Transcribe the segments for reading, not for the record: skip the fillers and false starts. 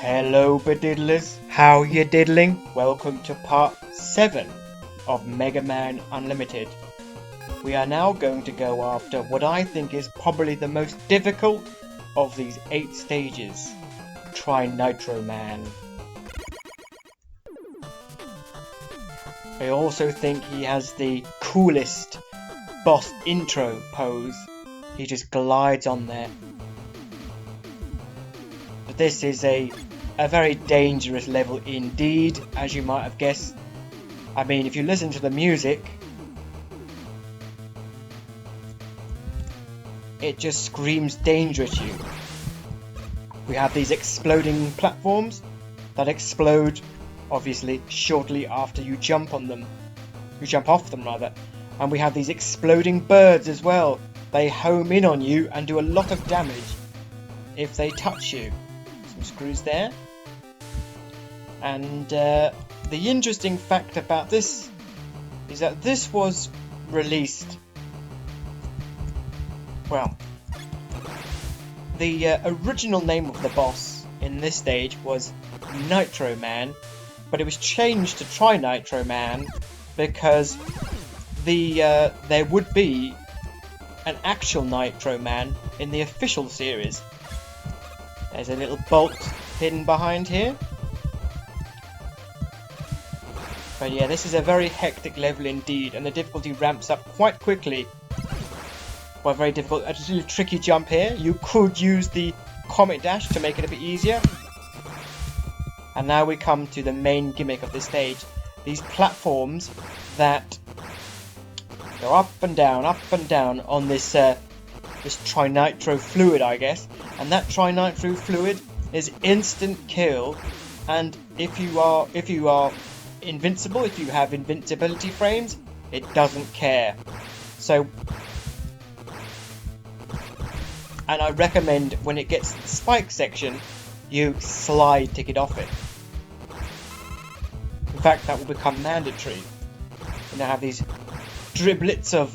Hello Bediddlers, how you diddling? Welcome to part 7 of Mega Man Unlimited. We are now going to go after what I think is probably the most difficult of these 8 stages, Trinitro Man. I also think he has the coolest boss intro pose. He just glides on there. But this is a very dangerous level indeed, as you might have guessed. I mean, if you listen to the music, it just screams danger at you. We have these exploding platforms that explode, obviously, shortly after you jump on them. You jump off them, rather. And we have these exploding birds as well. They home in on you and do a lot of damage if they touch you. Some screws there. And the interesting fact about this is that this was released, well, the original name of the boss in this stage was Nitro Man, but it was changed to Trinitro Man because there would be an actual Nitro Man in the official series. There's a little bolt hidden behind here. But yeah, this is a very hectic level indeed, and the difficulty ramps up quite quickly. Well, very difficult. A little tricky jump here. You could use the Comet Dash to make it a bit easier. And now we come to the main gimmick of this stage. These platforms that go up and down on this this trinitro fluid, I guess. And that trinitro fluid is instant kill. And if you are invincible, if you have invincibility frames, it doesn't care. So, and I recommend when it gets to the spike section, you slide to get off it. In fact, that will become mandatory. You now have these driblets of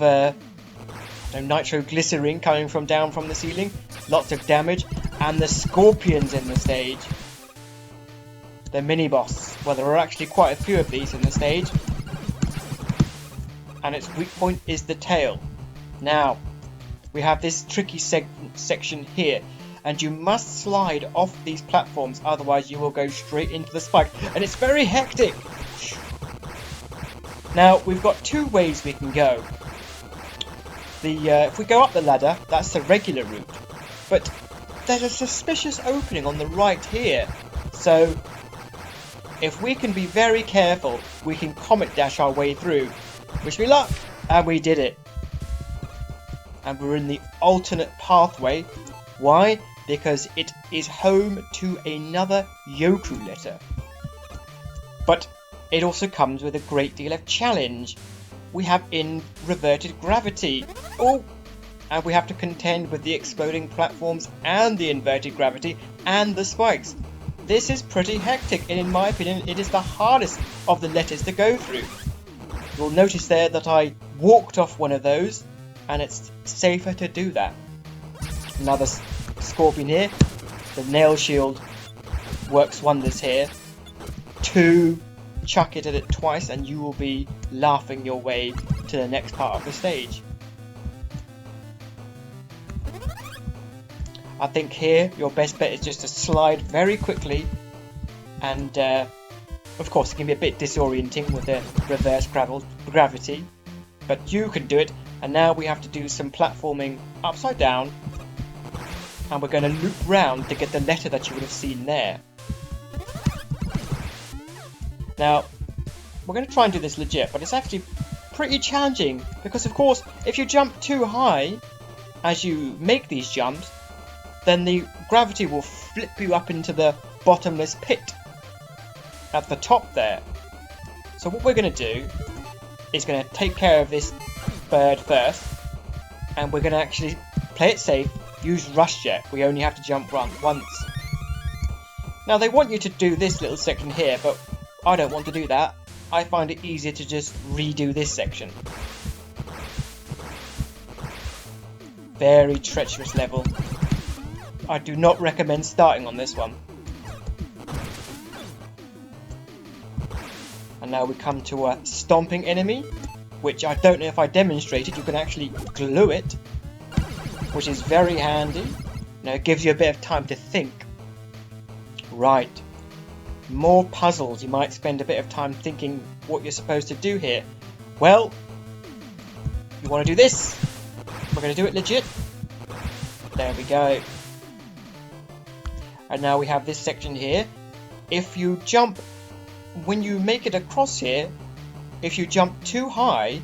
nitroglycerin coming down from the ceiling, lots of damage, and the scorpions in the stage. The mini-boss. Well, there are actually quite a few of these in the stage. And its weak point is the tail. Now, we have this tricky section here. And you must slide off these platforms, otherwise you will go straight into the spike. And it's very hectic! Now, we've got 2 ways we can go. If we go up the ladder, that's the regular route. But there's a suspicious opening on the right here. So, if we can be very careful, we can Comet Dash our way through. Wish me luck! And we did it. And we're in the alternate pathway. Why? Because it is home to another Yoku letter. But it also comes with a great deal of challenge. We have inverted gravity. Oh! And we have to contend with the exploding platforms and the inverted gravity and the spikes. This is pretty hectic, and in my opinion, it is the hardest of the letters to go through. You'll notice there that I walked off one of those, and it's safer to do that. Another scorpion here. The nail shield works wonders here. 2, chuck it at it twice, and you will be laughing your way to the next part of the stage. I think here your best bet is just to slide very quickly, and of course it can be a bit disorienting with the reverse gravity, but you can do it. And now we have to do some platforming upside down, and we're going to loop round to get the letter that you would have seen there. Now we're going to try and do this legit, but it's actually pretty challenging because, of course, if you jump too high as you make these jumps, then the gravity will flip you up into the bottomless pit at the top there. So what we're going to do is going to take care of this bird first, and we're going to actually play it safe, use Rush Jet. We only have to jump once. Now they want you to do this little section here, but I don't want to do that. I find it easier to just redo this section. Very treacherous level. I do not recommend starting on this one. And now we come to a stomping enemy, which I don't know if I demonstrated. You can actually glue it, which is very handy. It gives you a bit of time to think. Right. More puzzles. You might spend a bit of time thinking what you're supposed to do here. Well, you want to do this. We're going to do it legit. There we go. And now we have this section here. If you jump, when you make it across here, if you jump too high,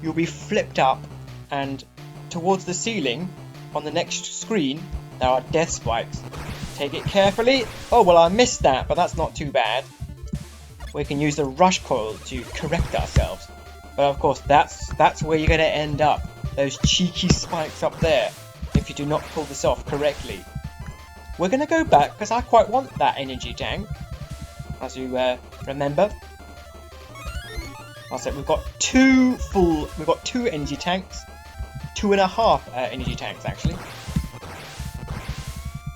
you'll be flipped up, and towards the ceiling on the next screen there are death spikes. Take it carefully. Oh well, I missed that, but that's not too bad. We can use the rush coil to correct ourselves. But of course that's where you're going to end up. Those cheeky spikes up there, if you do not pull this off correctly. We're going to go back because I quite want that energy tank, as you remember. I said we've got two energy tanks, 2.5 energy tanks actually.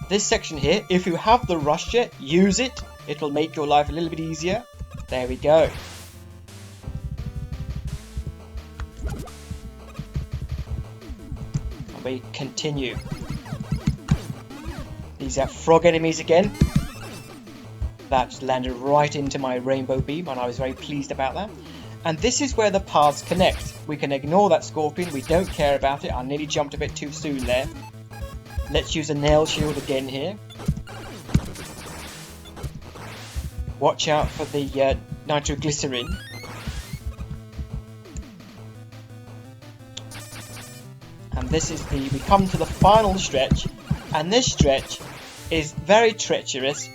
This section here, if you have the rush jet, use it. It will make your life a little bit easier. There we go. And we continue. These are frog enemies again. That just landed right into my rainbow beam, and I was very pleased about that. And this is where the paths connect. We can ignore that scorpion, we don't care about it. I nearly jumped a bit too soon there. Let's use a nail shield again here. Watch out for the nitroglycerin. And this is we come to the final stretch, and this stretch is very treacherous.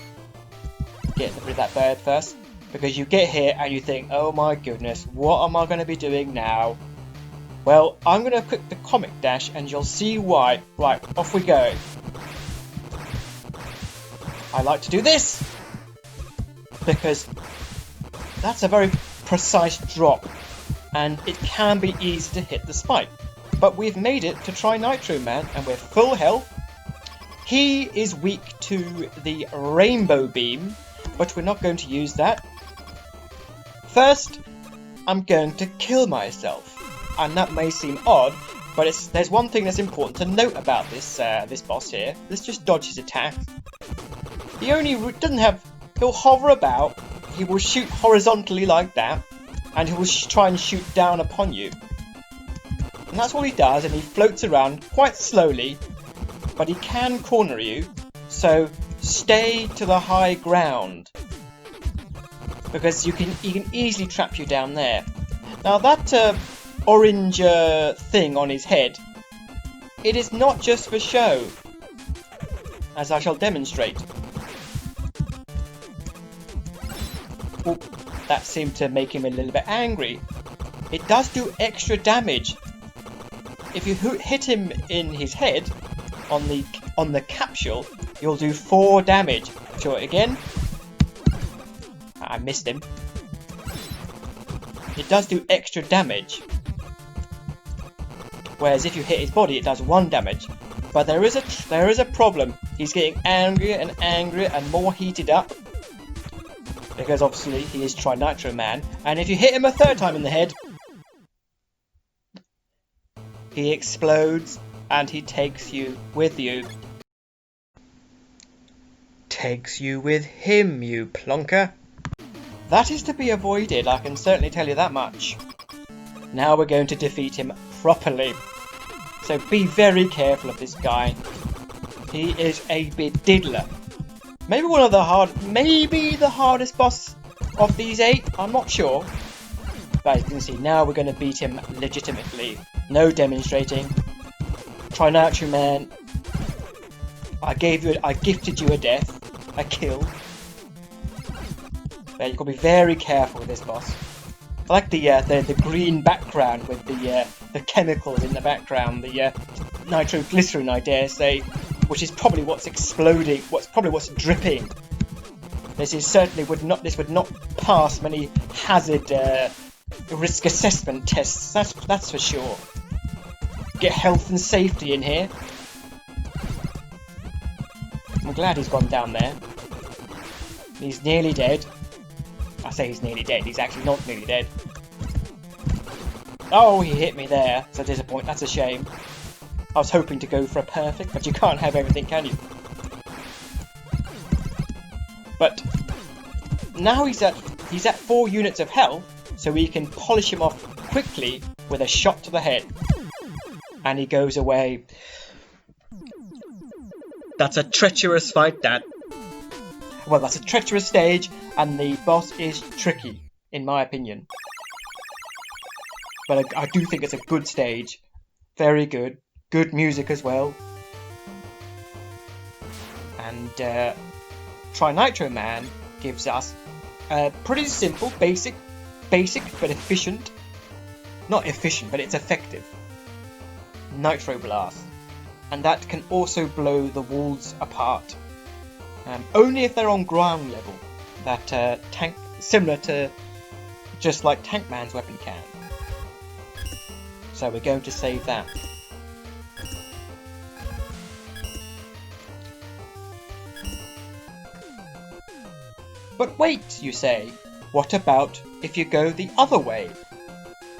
Get rid of that bird first, because you get here and you think, oh my goodness, what am I going to be doing now? Well, I'm going to click the comic dash and you'll see why. Right, off we go. I like to do this because that's a very precise drop and it can be easy to hit the spike. But we've made it to Trinitro Man and we're full health. He is weak to the rainbow beam, but we're not going to use that. First, I'm going to kill myself. And that may seem odd, but there's one thing that's important to note about this this boss here. Let's just dodge his attacks. He only doesn't have. He'll hover about. He will shoot horizontally like that, and he will try and shoot down upon you. And that's all he does. And he floats around quite slowly, but he can corner you. So stay to the high ground, because he can easily trap you down there. Now that orange thing on his head, it is not just for show, as I shall demonstrate. Well, that seemed to make him a little bit angry. It does do extra damage. If you hit him in his head on the capsule, you'll do 4 damage. Show it again. I missed him. It does do extra damage. Whereas if you hit his body, it does 1 damage. But there is a problem. He's getting angrier and angrier and more heated up, because obviously he is Trinitro Man. And if you hit him a 3rd time in the head, he explodes and he takes you with you. Takes you with him, you plonker. That is to be avoided, I can certainly tell you that much. Now we're going to defeat him properly. So be very careful of this guy. He is a diddler. Maybe maybe the hardest boss of these 8. I'm not sure. But as you can see, now we're going to beat him legitimately. No demonstrating. Trinitro Man. I gifted you a death, a kill. But you've got to be very careful with this boss. I like the green background with the chemicals in the background, the nitroglycerin, I dare say, which is probably what's exploding, what's dripping. This would not pass many hazard risk assessment tests. That's for sure. Get health and safety in here. I'm glad he's gone down there. He's nearly dead. I say he's nearly dead, he's actually not nearly dead. Oh, he hit me there. It's a disappointment, that's a shame. I was hoping to go for a perfect, but you can't have everything, can you? But now he's at 4 units of health, so we can polish him off quickly with a shot to the head. And he goes away. That's a treacherous fight, Dad. Well, that's a treacherous stage, and the boss is tricky, in my opinion. But I do think it's a good stage. Very good. Good music as well. And Trinitro Man gives us a pretty simple, basic but efficient. Not efficient, but it's effective. Nitro Blast. And that can also blow the walls apart. Only if they're on ground level. That tank, similar to just like Tank Man's weapon can. So we're going to save that. But wait, you say, what about if you go the other way?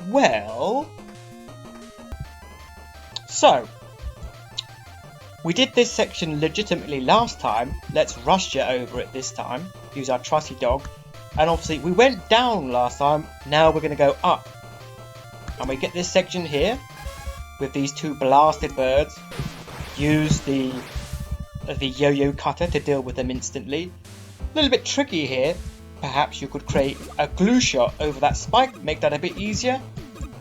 Well... So, we did this section legitimately last time, let's rush it over it this time, use our trusty dog, and obviously we went down last time, now we're going to go up. And we get this section here, with these 2 blasted birds, use the yo-yo cutter to deal with them instantly. A little bit tricky here, perhaps you could create a glue shot over that spike, make that a bit easier.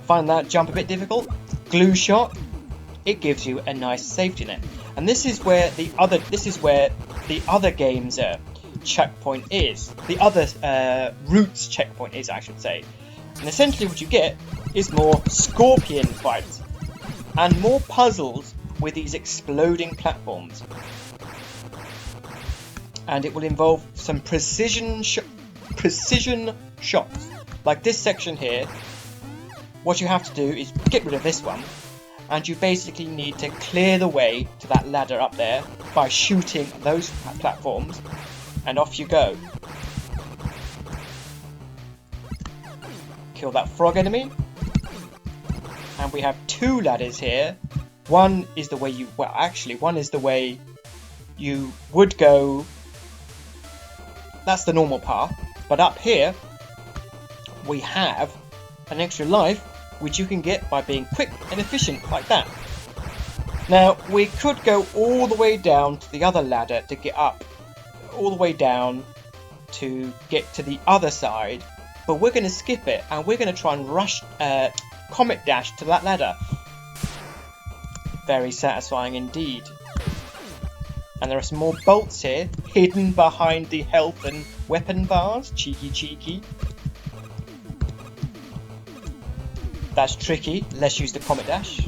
Find that jump a bit difficult. Glue shot, it gives you a nice safety net. And this is where the other game's checkpoint is. The other route's checkpoint is, I should say. And essentially what you get is more scorpion fights and more puzzles with these exploding platforms. And it will involve some precision shots. Like this section here, what you have to do is get rid of this one, and you basically need to clear the way to that ladder up there by shooting those platforms, and off you go. Kill that frog enemy, and we have 2 ladders here. One is the way you, well actually one is the way you would go. That's the normal path, but up here we have an extra life which you can get by being quick and efficient like that. Now we could go all the way down to the other ladder to get up, all the way down to get to the other side, but we're going to skip it and we're going to try and rush Comet Dash to that ladder. Very satisfying indeed. And there are some more bolts here, hidden behind the health and weapon bars. Cheeky, cheeky. That's tricky. Let's use the Comet Dash,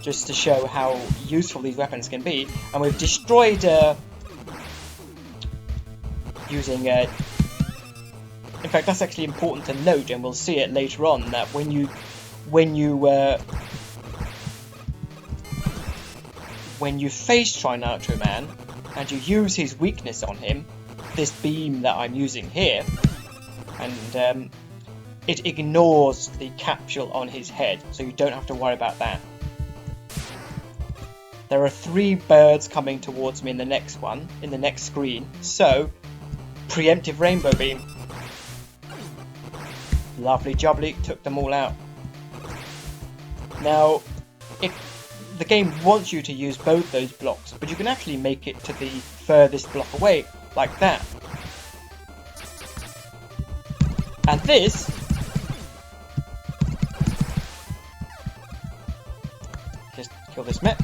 just to show how useful these weapons can be. And we've destroyed using... in fact, that's actually important to note, and we'll see it later on, that when you face Trinitro Man and you use his weakness on him, this beam that I'm using here, and it ignores the capsule on his head, so you don't have to worry about that. There are 3 birds coming towards me in the next one, in the next screen, so preemptive rainbow beam. Lovely jubbly, took them all out. Now, the game wants you to use both those blocks, but you can actually make it to the furthest block away, like that. And this... just kill this mech.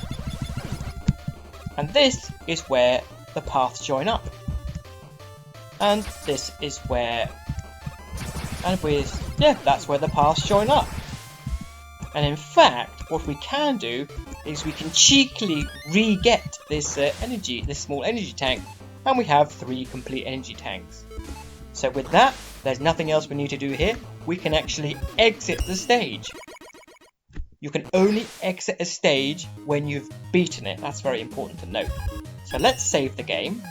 And this is where the paths join up. And this is where... and with... yeah, that's where the paths join up. And in fact, what we can do is we can cheekily re-get this this small energy tank, and we have 3 complete energy tanks. So with that, there's nothing else we need to do here. We can actually exit the stage. You can only exit a stage when you've beaten it. That's very important to note. So let's save the game.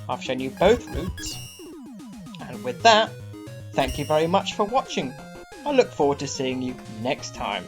I've shown you both routes. With that, thank you very much for watching. I look forward to seeing you next time.